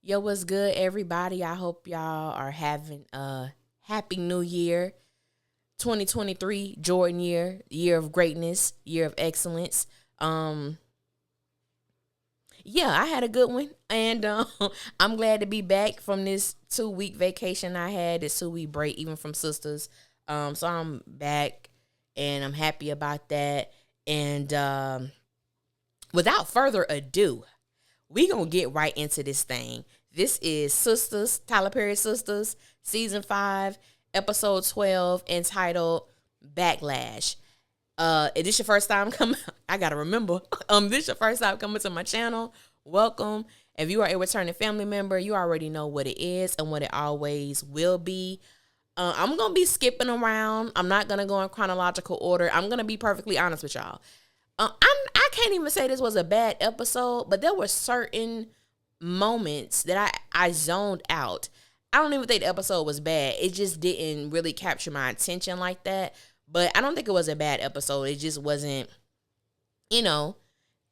Yo, what's good, everybody? I hope y'all are having a happy new year. 2023, Jordan year of greatness, year of excellence. Um, yeah, I had a good one, and I'm glad to be back from this 2 week vacation I had, this 2 week break, even from sisters. So I'm back, and I'm happy about that. And without further ado, we gonna get right into this thing. This is Sisters, Tyler Perry Sisters, season 5, episode 12, entitled Backlash. If this your first time coming, I gotta remember. This your first time coming to my channel. Welcome. If you are a returning family member, you already know what it is and what it always will be. I'm gonna be skipping around. I'm not gonna go in chronological order. I'm gonna be perfectly honest with y'all. I can't even say this was a bad episode, but there were certain moments that I zoned out. I don't even think the episode was bad. It just didn't really capture my attention like that. But I don't think it was a bad episode. It just wasn't, you know,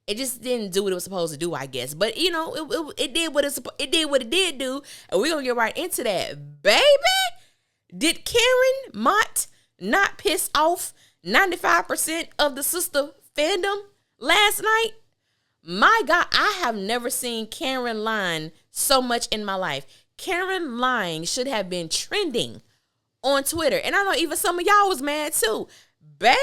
it just didn't do what it was supposed to do, I guess. But it did what it did do, and we're gonna get right into that, baby. Did Karen Mott not piss off 95% of the sister fandom last night? My God, I have never seen Karen lying so much in my life. Karen lying should have been trending on Twitter. And I know even some of y'all was mad too. Baby,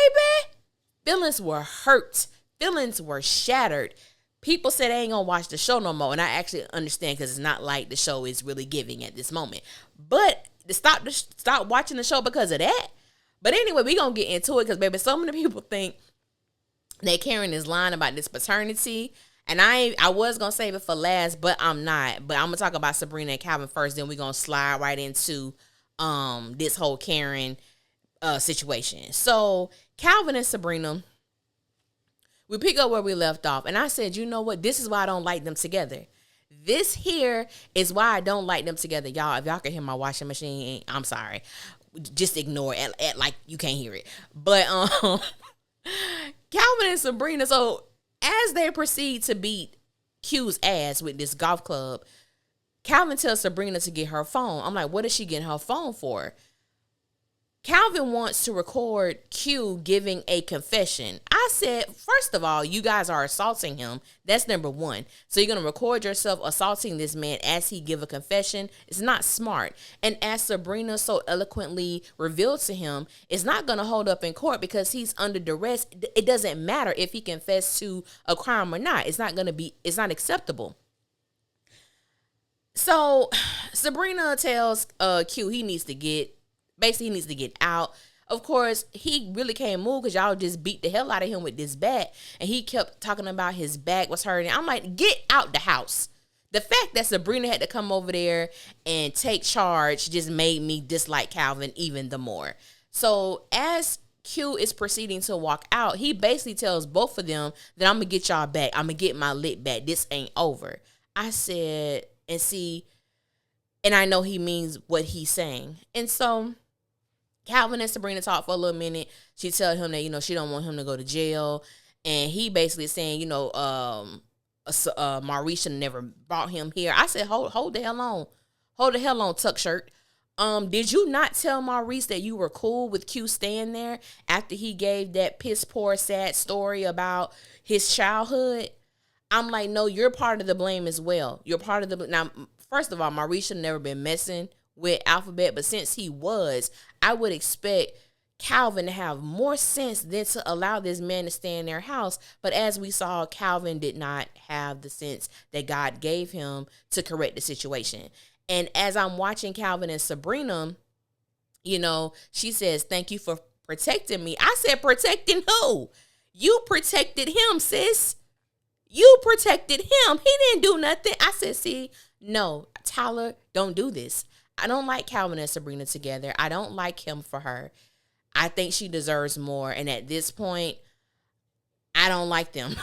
feelings were hurt. Feelings were shattered. People said they ain't gonna watch the show no more. And I actually understand, because it's not like the show is really giving at this moment. But stop watching the show because of that. But anyway, we gonna get into it, because baby, so many people think that Karen is lying about this paternity. And I was going to save it for last, but I'm not. But I'm going to talk about Sabrina and Calvin first. Then we're going to slide right into this whole Karen situation. So Calvin and Sabrina, we pick up where we left off. And I said, you know what? This is why I don't like them together. This here is why I don't like them together. Y'all, if y'all can hear my washing machine, I'm sorry. Just ignore it. Act like you can't hear it. But Calvin and Sabrina, so as they proceed to beat Q's ass with this golf club, Calvin tells Sabrina to get her phone. I'm like, what is she getting her phone for? Calvin wants to record Q giving a confession. I said, first of all, you guys are assaulting him. That's number one. So you're going to record yourself assaulting this man as he give a confession. It's not smart. And as Sabrina so eloquently revealed to him, it's not going to hold up in court because he's under duress. It doesn't matter if he confessed to a crime or not. It's not acceptable. So Sabrina tells Q he needs to get out. Of course, he really can't move because y'all just beat the hell out of him with this bat. And he kept talking about his back was hurting. I'm like, get out the house. The fact that Sabrina had to come over there and take charge just made me dislike Calvin even the more. So as Q is proceeding to walk out, he basically tells both of them that I'm going to get y'all back. I'm going to get my lit back. This ain't over. I said, and I know he means what he's saying. And so Calvin and Sabrina talk for a little minute. She tells him that, she don't want him to go to jail. And he basically saying, Maurice should never brought him here. I said, hold the hell on. Hold the hell on, tuck shirt. Did you not tell Maurice that you were cool with Q staying there after he gave that piss poor sad story about his childhood? I'm like, no, you're part of the blame as well. You're part of the now. First of all, Maurice should never been messing with Alphabet, but since he was, I would expect Calvin to have more sense than to allow this man to stay in their house. But as we saw, Calvin did not have the sense that God gave him to correct the situation. And as I'm watching Calvin and Sabrina, she says, thank you for protecting me. I said, protecting who? You protected him, sis. You protected him. He didn't do nothing. I said, see, no, Tyler, don't do this. I don't like Calvin and Sabrina together. I don't like him for her. I think she deserves more. And at this point, I don't like them.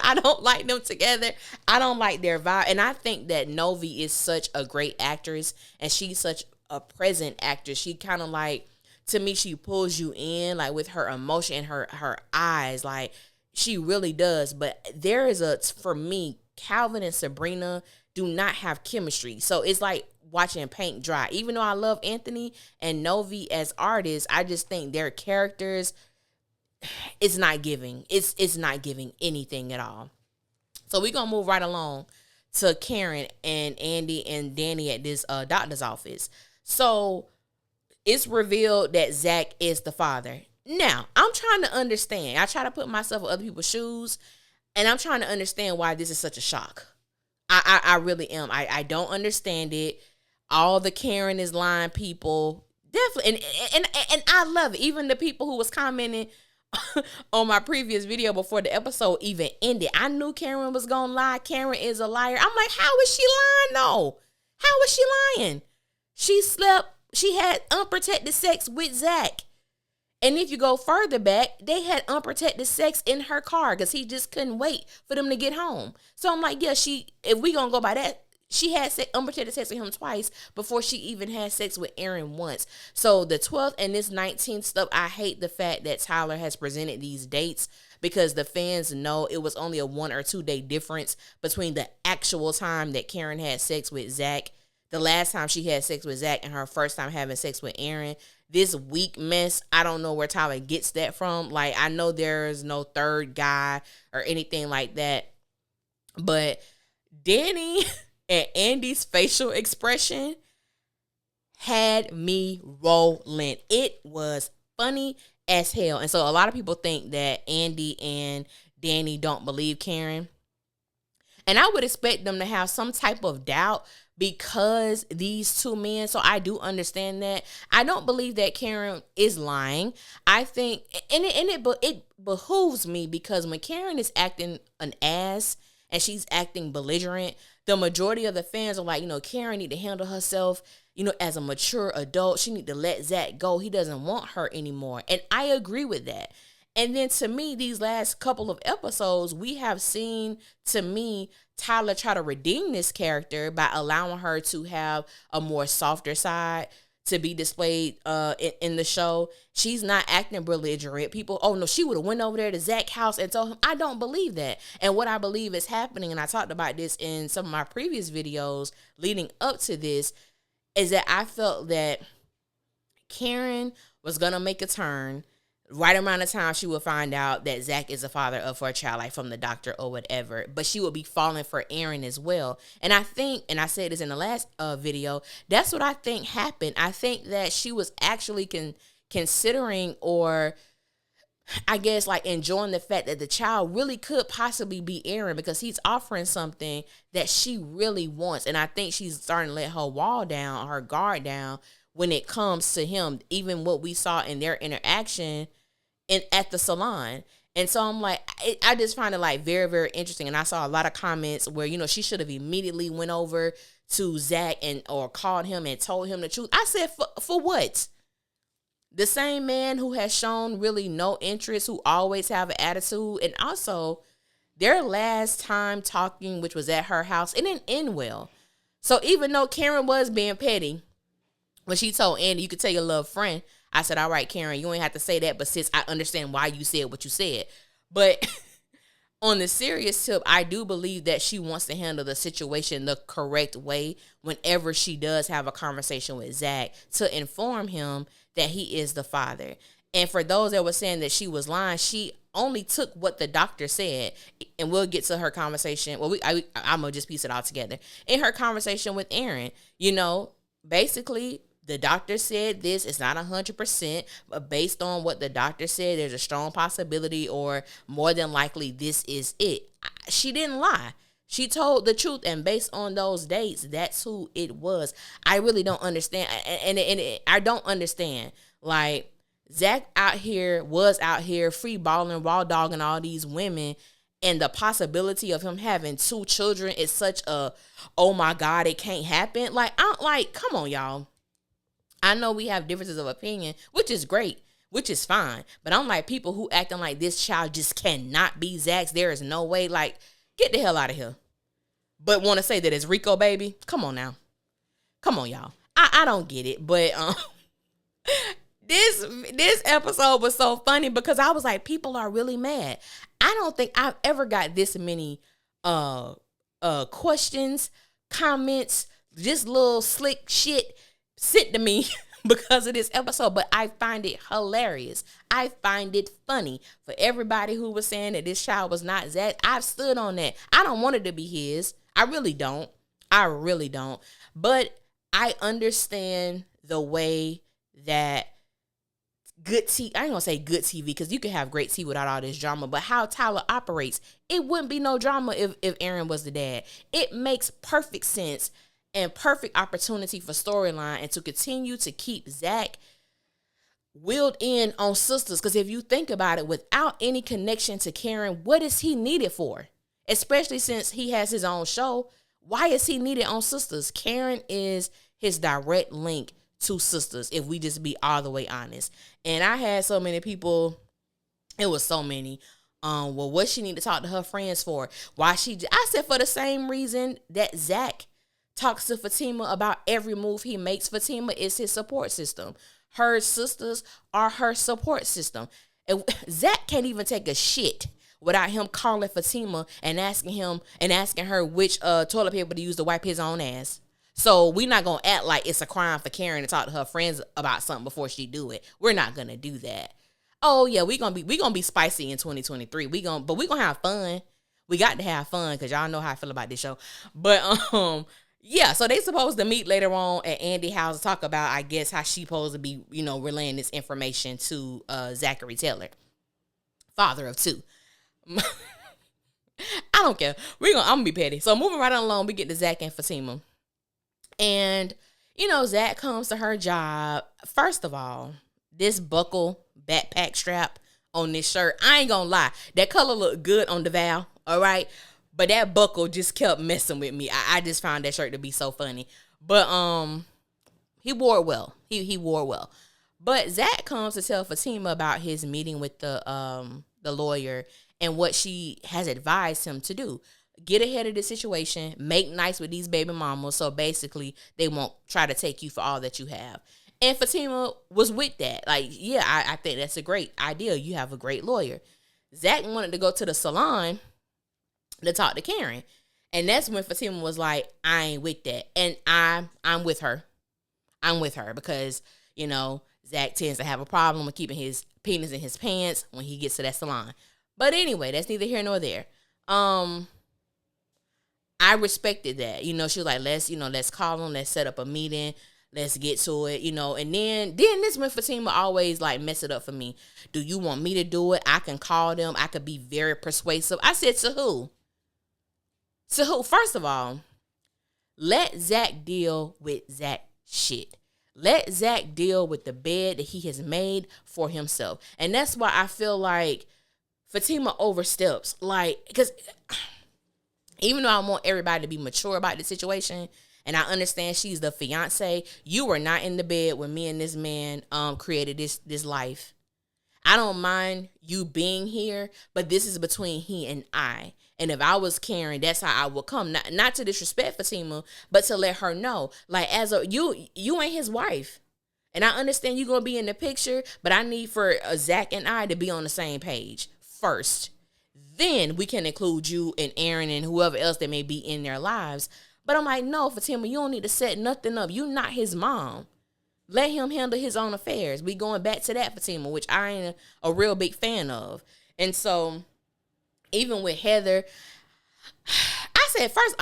I don't like them together. I don't like their vibe. And I think that Novi is such a great actress, and she's such a present actress. She kind of like, to me, she pulls you in, like with her emotion and her eyes. Like, she really does. But there is for me, Calvin and Sabrina do not have chemistry. So it's like watching paint dry. Even though I love Anthony and Novi as artists, I just think their characters, it's not giving. It's not giving anything at all. So we're going to move right along to Karen and Andi and Danny at this doctor's office. So it's revealed that Zac is the father. Now, I'm trying to understand. I try to put myself in other people's shoes, and I'm trying to understand why this is such a shock. I really am. I don't understand it. All the Karen is lying people, definitely, and I love it. Even the people who was commenting on my previous video before the episode even ended, I knew Karen was gonna lie. Karen is a liar. I'm like, how is she lying though? How is she lying? She had unprotected sex with Zac. And if you go further back, they had unprotected sex in her car because he just couldn't wait for them to get home. So I'm like, yeah, if we gonna go by that, she had unprotected sex with him twice before she even had sex with Aaron once. So the 12th and this 19th stuff, I hate the fact that Tyler has presented these dates because the fans know it was only a 1 or 2 day difference between the actual time that Karen had sex with Zac, the last time she had sex with Zac, and her first time having sex with Aaron. This weak mess, I don't know where Tyler gets that from. Like, I know there's no third guy or anything like that. But Danny and Andy's facial expression had me rolling. It was funny as hell. And so a lot of people think that Andi and Danny don't believe Karen. And I would expect them to have some type of doubt because these two men, so I do understand that. I don't believe that Karen is lying. I think, and it behooves me because when Karen is acting an ass and she's acting belligerent, the majority of the fans are like, Karen need to handle herself, as a mature adult. She need to let Zac go. He doesn't want her anymore. And I agree with that. And then to me, these last couple of episodes, we have seen, to me, Tyler try to redeem this character by allowing her to have a more softer side to be displayed in the show. She's not acting belligerent. People, oh no, she would have went over there to Zac's house and told him. I don't believe that. And what I believe is happening, and I talked about this in some of my previous videos leading up to this, is that I felt that Karen was going to make a turn right around the time she would find out that Zac is the father of her child, like from the doctor or whatever. But she would be falling for Aaron as well. And I think, and I said this in the last video, that's what I think happened. I think that she was actually considering, or I guess like enjoying the fact that the child really could possibly be Aaron because he's offering something that she really wants. And I think she's starting to let her wall down, her guard down when it comes to him, even what we saw in their interaction at the salon. And so I'm like, I just find it like very, very interesting. And I saw a lot of comments where, she should have immediately went over to Zac or called him and told him the truth. I said, for what? The same man who has shown really no interest, who always have an attitude. And also their last time talking, which was at her house, it didn't end well. So even though Karen was being petty, when she told Andi, you could tell your little friend, I said, all right, Karen, you ain't have to say that, but sis, I understand why you said what you said. But on the serious tip, I do believe that she wants to handle the situation the correct way whenever she does have a conversation with Zac to inform him that he is the father. And for those that were saying that she was lying, she only took what the doctor said. And we'll get to her conversation. Well, I'm going to just piece it all together. In her conversation with Aaron, basically, the doctor said this. It's not 100%, but based on what the doctor said, there's a strong possibility, or more than likely, this is it. She didn't lie. She told the truth, and based on those dates, that's who it was. I really don't understand, and I don't understand. Like, Zac was out here free balling, raw dogging all these women, and the possibility of him having 2 children is such a, oh my God, it can't happen. Like, come on, y'all. I know we have differences of opinion, which is great, which is fine. But I'm like, people who acting like this child just cannot be Zac's. There is no way. Like, get the hell out of here. But want to say that it's Rico, baby? Come on now. Come on, y'all. I don't get it. But this episode was so funny because I was like, people are really mad. I don't think I've ever got this many questions, comments, just little slick shit sent to me because of this episode, but I find it hilarious. I find it funny. For everybody who was saying that this child was not Zac, I've stood on that. I don't want it to be his. I really don't. But I understand the way that good TV, I ain't gonna say good TV because you can have great TV without all this drama, but how Tyler operates, it wouldn't be no drama if Aaron was the dad. It makes perfect sense and perfect opportunity for storyline and to continue to keep Zac wheeled in on Sisters. Because if you think about it, without any connection to Karen, what is he needed for? Especially since he has his own show. Why is he needed on Sisters? Karen is his direct link to Sisters, if we just be all the way honest. And I had so many people, it was so many, well, what she need to talk to her friends for? I said for the same reason that Zac talks to Fatima about every move he makes. Fatima is his support system. Her sisters are her support system. And Zac can't even take a shit without him calling Fatima and asking her which toilet paper to use to wipe his own ass. So we're not gonna act like it's a crime for Karen to talk to her friends about something before she do it. We're not gonna do that. Oh yeah, we gonna be spicy in 2023. We gonna have fun. We got to have fun because y'all know how I feel about this show. But yeah, so they supposed to meet later on at Andi house to talk about, I guess, how she supposed to be, relaying this information to Zachary Taylor, father of two. I don't care. I'm gonna be petty. So moving right on along, we get to Zac and Fatima. And, Zac comes to her job. First of all, this buckle backpack strap on this shirt, I ain't gonna lie, that color looked good on DeVal, all right? But that buckle just kept messing with me. I just found that shirt to be so funny. But he wore it well. He wore it well. But Zac comes to tell Fatima about his meeting with the lawyer and what she has advised him to do. Get ahead of the situation, make nice with these baby mamas, so basically they won't try to take you for all that you have. And Fatima was with that. Like, yeah, I think that's a great idea. You have a great lawyer. Zac wanted to go to the salon to talk to Karen. And that's when Fatima was like, I ain't with that. And I'm with her. I'm with her because, Zac tends to have a problem with keeping his penis in his pants when he gets to that salon. But anyway, that's neither here nor there. I respected that. She was like, let's call him, let's set up a meeting, let's get to it, and then this when Fatima always like mess it up for me. Do you want me to do it? I can call them. I could be very persuasive. I said, to who? To who? First of all, let Zac deal with Zac shit. Let Zac deal with the bed that he has made for himself. And that's why I feel like Fatima oversteps. Like, because even though I want everybody to be mature about the situation, and I understand she's the fiance, you were not in the bed when me and this man created this life. I don't mind you being here, but this is between he and I. And if I was Karen, that's how I would come. Not to disrespect Fatima, but to let her know, like, you ain't his wife. And I understand you're going to be in the picture, but I need for Zac and I to be on the same page first. Then we can include you and Aaron and whoever else that may be in their lives. But I'm like, no, Fatima, you don't need to set nothing up. You're not his mom. Let him handle his own affairs. We going back to that, Fatima, which I ain't a real big fan of. And so, even with Heather, I said first,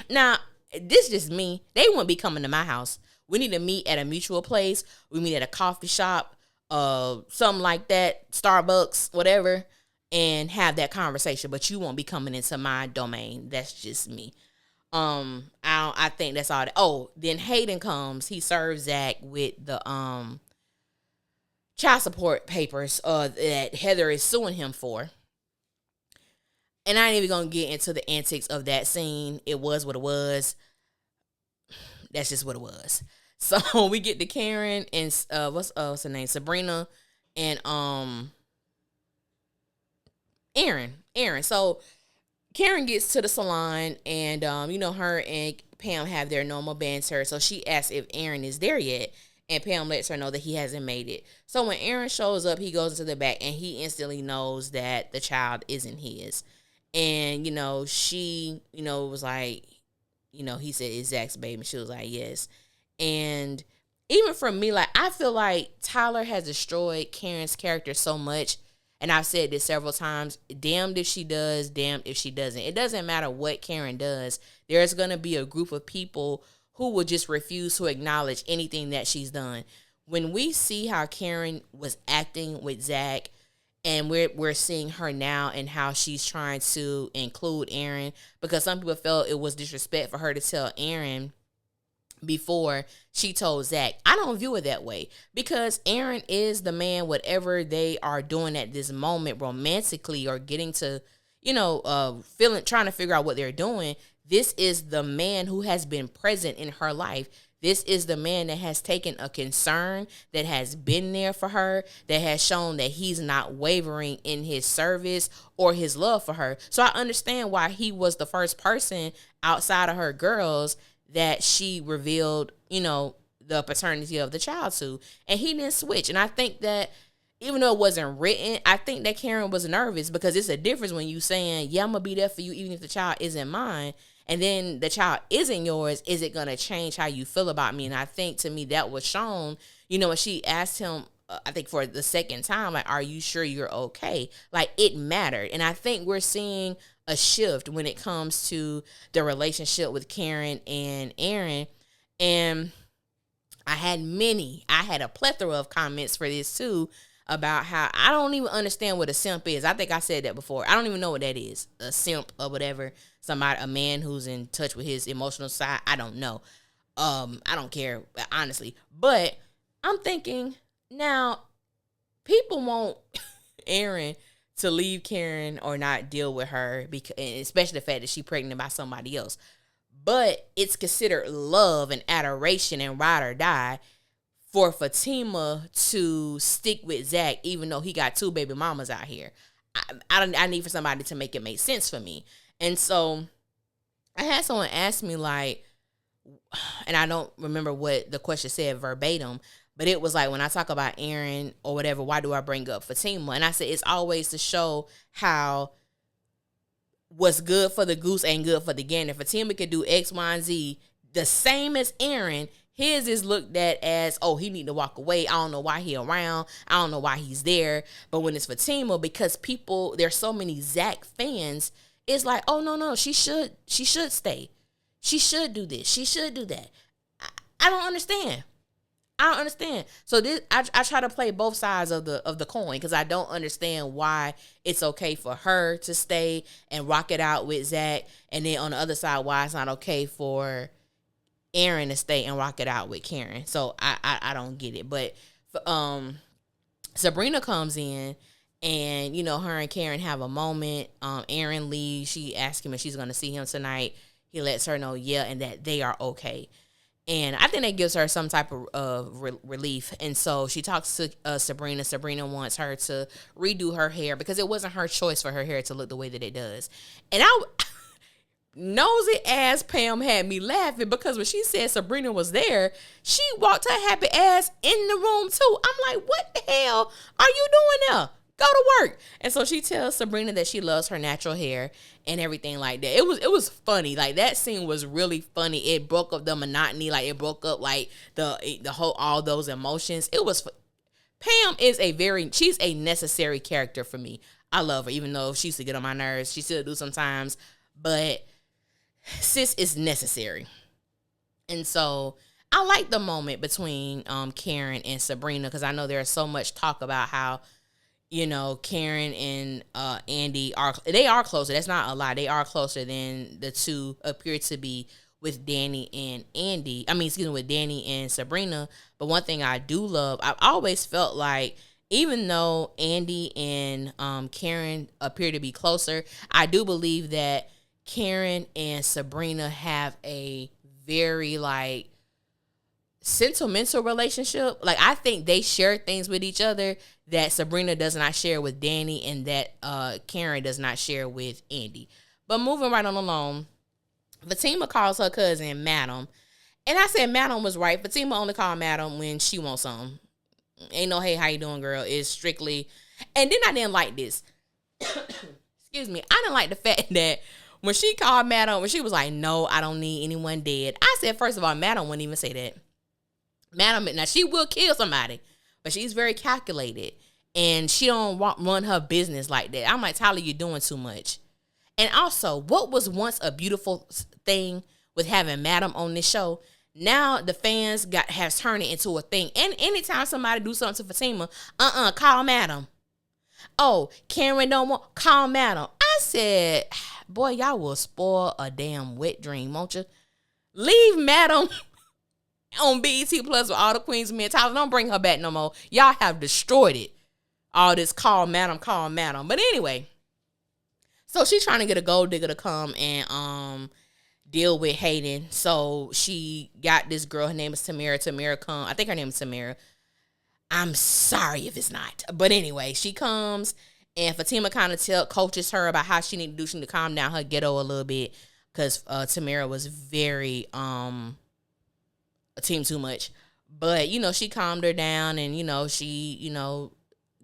now, this is just me. They wouldn't be coming to my house. We need to meet at a mutual place. We meet at a coffee shop, something like that, Starbucks, whatever, and have that conversation. But you won't be coming into my domain. That's just me. I think that's all. Then Hayden comes. He serves Zac with the child support papers that Heather is suing him for. And I ain't even gonna get into the antics of that scene. It was what it was. That's just what it was. So we get to Karen and what's her name? Sabrina and Aaron. So Karen gets to the salon and her and Pam have their normal banter. So she asks if Aaron is there yet, and Pam lets her know that he hasn't made it. So when Aaron shows up, he goes into the back and he instantly knows that the child isn't his. And she was like, he said, "It's Zach's baby." She was like, "Yes." And even for me, like, I feel like Tyler has destroyed Karen's character so much. And I've said this several times, damned if she does, damned if she doesn't. It doesn't matter what Karen does. There's going to be a group of people who will just refuse to acknowledge anything that she's done. When we see how Karen was acting with Zach, and we're seeing her now and how she's trying to include Aaron, because some people felt it was disrespect for her to tell Aaron before she told Zach. I don't view it that way, because Aaron is the man, whatever they are doing at this moment romantically or getting to, trying to figure out what they're doing. This is the man who has been present in her life. This is the man that has taken a concern, that has been there for her, that has shown that he's not wavering in his service or his love for her. So I understand why he was the first person outside of her girls that she revealed, the paternity of the child to. And he didn't switch. And I think that even though it wasn't written, I think that Karen was nervous, because it's a difference when you saying, yeah, I'm going to be there for you even if the child isn't mine, and then the child isn't yours. Is it going to change how you feel about me? And I think, to me, that was shown, when she asked him, I think for the second time, like, are you sure you're okay? Like, it mattered. And I think we're seeing a shift when it comes to the relationship with Karen and Aaron. And I had a plethora of comments for this too, about how I don't even understand what a simp is. I think I said that before. I don't even know what that is. A simp or whatever. A man who's in touch with his emotional side. I don't know. I don't care, honestly. But I'm thinking, now, people want Aaron to leave Karen or not deal with her, because, especially the fact that she's pregnant by somebody else. But it's considered love and adoration and ride or die for Fatima to stick with Zach, even though he got 2 baby mamas out here. I need for somebody to make it make sense for me. And so I had someone ask me, like, and I don't remember what the question said verbatim, but it was like, when I talk about Aaron or whatever, why do I bring up Fatima? And I said, it's always to show how what's good for the goose ain't good for the gander. Fatima could do X, Y, and Z the same as Aaron. His is looked at as, oh, he need to walk away. I don't know why he around. I don't know why he's there. But when it's Fatima, because there's so many Zach fans, it's like, oh, no, she should stay. She should do this. She should do that. I don't understand. So this, I try to play both sides of the coin, because I don't understand why it's okay for her to stay and rock it out with Zach, and then on the other side, why it's not okay for Aaron to stay and rock it out with Karen. So I don't get it. But Sabrina comes in, and her and Karen have a moment. Aaron leaves. She asks him if she's going to see him tonight. He lets her know, yeah, and that they are okay. And I think that gives her some type of relief. And so she talks to Sabrina. Sabrina wants her to redo her hair, because it wasn't her choice for her hair to look the way that it does. And nosy ass Pam had me laughing, because when she said Sabrina was there, she walked her happy ass in the room too. I'm like, what the hell are you doing there? Go to work. And so she tells Sabrina that she loves her natural hair and everything like that. It was funny. Like, that scene was really funny. It broke up the monotony. Like, it broke up like the whole, all those emotions. Pam is she's a necessary character for me. I love her, even though she used to get on my nerves. She still do sometimes, but sis is necessary. And so I like the moment between Karen and Sabrina, because I know there's so much talk about how, Karen and Andi are closer. That's not a lie. They are closer than the two appear to be with Danny and Andi. With Danny and Sabrina. But one thing I do love, I've always felt like, even though Andi and Karen appear to be closer, I do believe that Karen and Sabrina have a very, like, sentimental relationship. Like, I think they share things with each other that Sabrina does not share with Danny, and that Karen does not share with Andi. But moving right on along, Fatima calls her cousin Madam. And I said Madam was right. Fatima only called Madam when she wants something. Ain't no, hey, how you doing, girl? It's strictly. And then I didn't like this. Excuse me. I didn't like the fact that when she called Madam, when she was like, no, I don't need anyone dead. I said, first of all, Madam wouldn't even say that. Madam, now she will kill somebody, but she's very calculated. And she don't run her business like that. I'm like, Tyler, you're doing too much. And also, what was once a beautiful thing with having Madam on this show, now the fans has turned it into a thing. And anytime somebody do something to Fatima, call Madam. Oh, Karen don't want, call Madam. I said, boy, y'all will spoil a damn wet dream, won't you? Leave Madam on BET Plus with all the queens of men. Tyler, don't bring her back no more. Y'all have destroyed it. All this call Madam. But anyway, so she's trying to get a gold digger to come and deal with Hayden. So she got this girl. Her name is Tamara. Tamara come. I think her name is Tamara. I'm sorry if it's not. But anyway, she comes and Fatima kind of coaches her about how she need to do. She need to calm down her ghetto a little bit because Tamara was very a team too much. But she calmed her down and she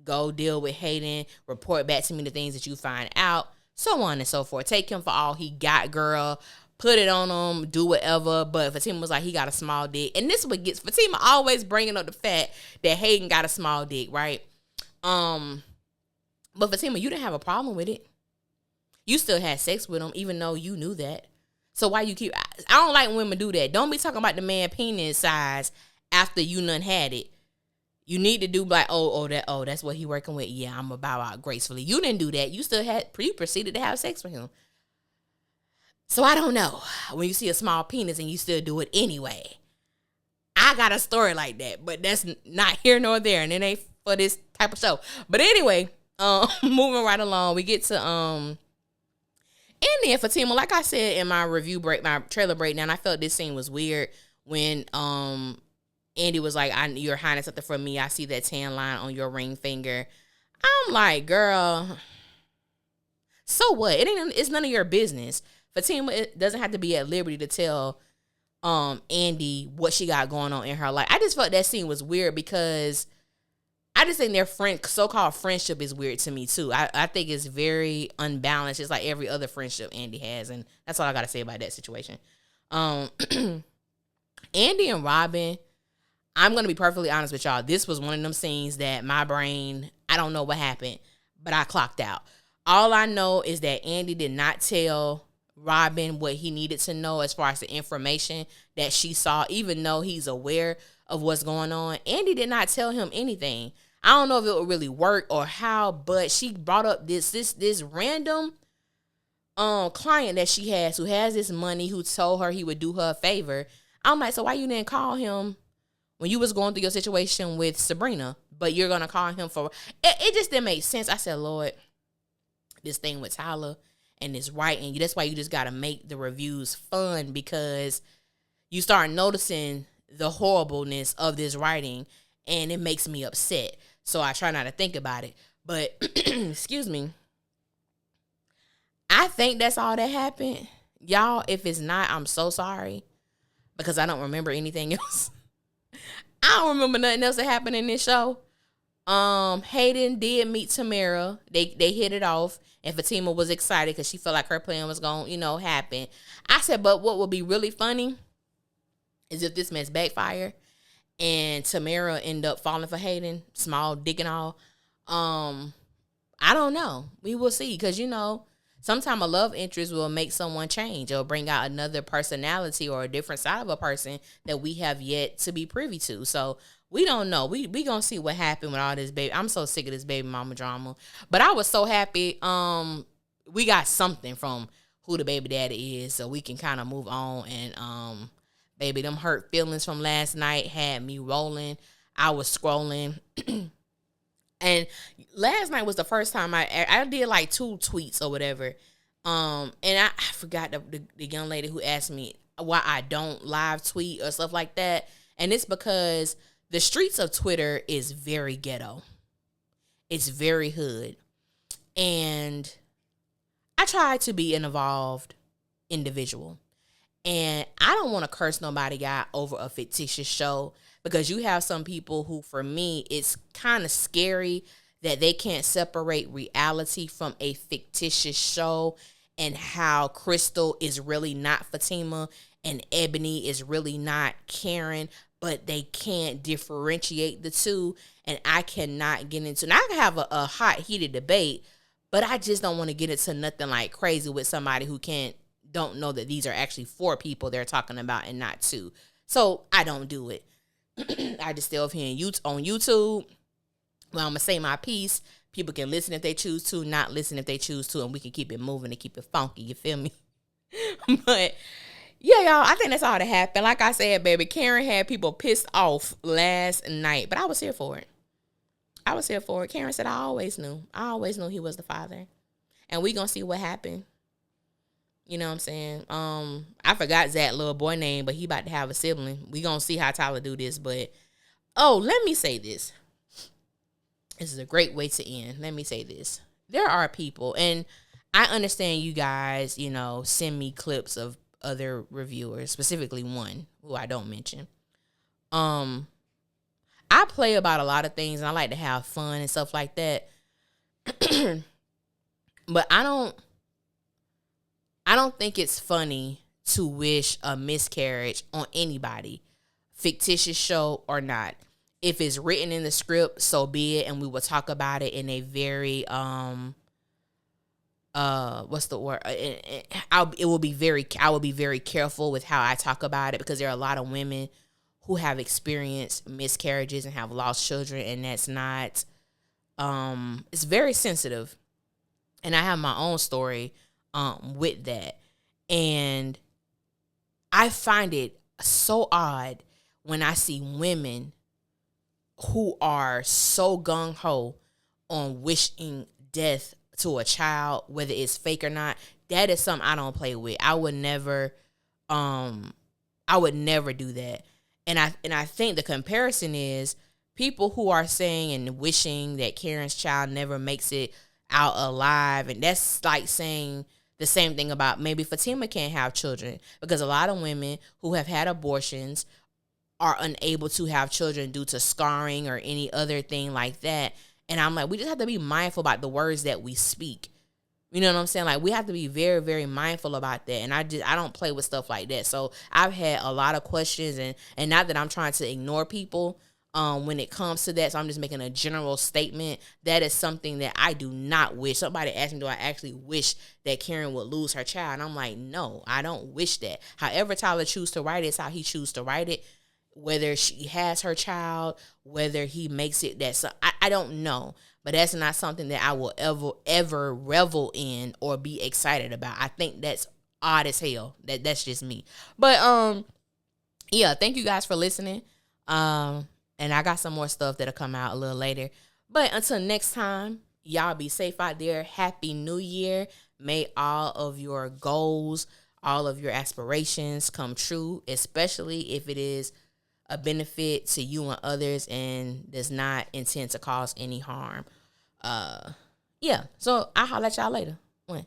go deal with Hayden, report back to me the things that you find out, so on and so forth. Take him for all he got, girl. Put it on him, do whatever. But Fatima was like, he got a small dick. And this is what gets Fatima always bringing up the fact that Hayden got a small dick, right? But Fatima, you didn't have a problem with it. You still had sex with him, even though you knew that. So why you keep... I don't like when women do that. Don't be talking about the man penis size after you none had it. You need to do like, that's what he working with. Yeah, I'm gonna bow out gracefully. You didn't do that. You proceeded to have sex with him. So I don't know. When you see a small penis and you still do it anyway. I got a story like that, but that's not here nor there, and it ain't for this type of show. But anyway, moving right along, we get to Andi and Fatima. Like I said in my my trailer breakdown, I felt this scene was weird when Andi was like, you're hiding something from me. I see that tan line on your ring finger. I'm like, girl, so what? It's none of your business. Fatima doesn't have to be at liberty to tell Andi what she got going on in her life. I just felt that scene was weird because I just think their so-called friendship is weird to me too. I think it's very unbalanced. It's like every other friendship Andi has, and that's all I got to say about that situation. Andi and Robin, I'm going to be perfectly honest with y'all. This was one of them scenes that my brain, I don't know what happened, but I clocked out. All I know is that Andi did not tell Robin what he needed to know as far as the information that she saw, even though he's aware of what's going on. Andi did not tell him anything. I don't know if it would really work or how, but she brought up this random client that she has who has this money, who told her he would do her a favor. I'm like, so why you didn't call him when you was going through your situation with Sabrina, but you're going to call him for... It just didn't make sense. I said, Lord, this thing with Tyler and this writing, that's why you just got to make the reviews fun, because you start noticing the horribleness of this writing, and it makes me upset. So I try not to think about it. But, excuse me, I think that's all that happened. Y'all, if it's not, I'm so sorry, because I don't remember anything else. I don't remember nothing else that happened in this show. Hayden did meet Tamara. They hit it off, and Fatima was excited because she felt like her plan was going to, happen. I said, but what would be really funny is if this mess backfire and Tamara end up falling for Hayden, small dick and all. I don't know. We will see, because sometimes a love interest will make someone change or bring out another personality or a different side of a person that we have yet to be privy to. So we don't know. We gonna see what happened with all this baby. I'm so sick of this baby mama drama. But I was so happy we got something from who the baby daddy is, so we can kind of move on. And baby, them hurt feelings from last night had me rolling. I was scrolling. And last night was the first time I did like 2 tweets or whatever. And I forgot the young lady who asked me why I don't live tweet or stuff like that. And it's because the streets of Twitter is very ghetto. It's very hood. And I try to be an evolved individual. And I don't want to curse nobody out over a fictitious show, because you have some people who, for me, it's kind of scary that they can't separate reality from a fictitious show. and how Crystal is really not Fatima and Ebony is really not Karen, but they can't differentiate the two. And I cannot get into, now I can have a hot, heated debate, but I just don't want to get into nothing like crazy with somebody who don't know that these are actually 4 people they're talking about and not 2. So I don't do it. I just stay over here on YouTube. Well, I'm going to say my piece. People can listen if they choose to, not listen if they choose to, and we can keep it moving and keep it funky. You feel me? But yeah, y'all, I think that's all that happened. Like I said, baby, Karen had people pissed off last night, but I was here for it. Karen said, I always knew he was the father. And we gonna see what happened. You know what I'm saying? I forgot Zach's little boy name, but he about to have a sibling. We gonna see how Tyler do this, but let me say this. This is a great way to end. Let me say this. There are people, and I understand you guys, send me clips of other reviewers, specifically one who I don't mention. I play about a lot of things, and I like to have fun and stuff like that. But I don't think it's funny to wish a miscarriage on anybody, fictitious show or not. If it's written in the script, so be it, and we will talk about it in a very what's the word? I will be very careful with how I talk about it, because there are a lot of women who have experienced miscarriages and have lost children, and that's not it's very sensitive. And I have my own story with that. And I find it so odd when I see women who are so gung-ho on wishing death to a child, whether it's fake or not. That is something I don't play with. I would never do that. And I think the comparison is people who are saying and wishing that Karen's child never makes it out alive, and that's like saying the same thing about maybe Fatima can't have children, because a lot of women who have had abortions are unable to have children due to scarring or any other thing like that. And I'm like, we just have to be mindful about the words that we speak. You know what I'm saying? Like, we have to be very, very mindful about that. And I don't play with stuff like that. So I've had a lot of questions, and not that I'm trying to ignore people when it comes to that. So I'm just making a general statement. That is something that I do not wish. Somebody asked me, do I actually wish that Karen would lose her child? And I'm like, no, I don't wish that. However Tyler chooses to write it is how he chooses to write it. Whether she has her child, whether he makes it I don't know. But that's not something that I will ever revel in or be excited about. I think that's odd as hell. That's just me. But yeah, thank you guys for listening. And I got some more stuff that'll come out a little later. But until next time, y'all be safe out there. Happy New Year. May all of your goals, all of your aspirations come true, especially if it is a benefit to you and others and does not intend to cause any harm. Yeah, so I'll holler at y'all later. When?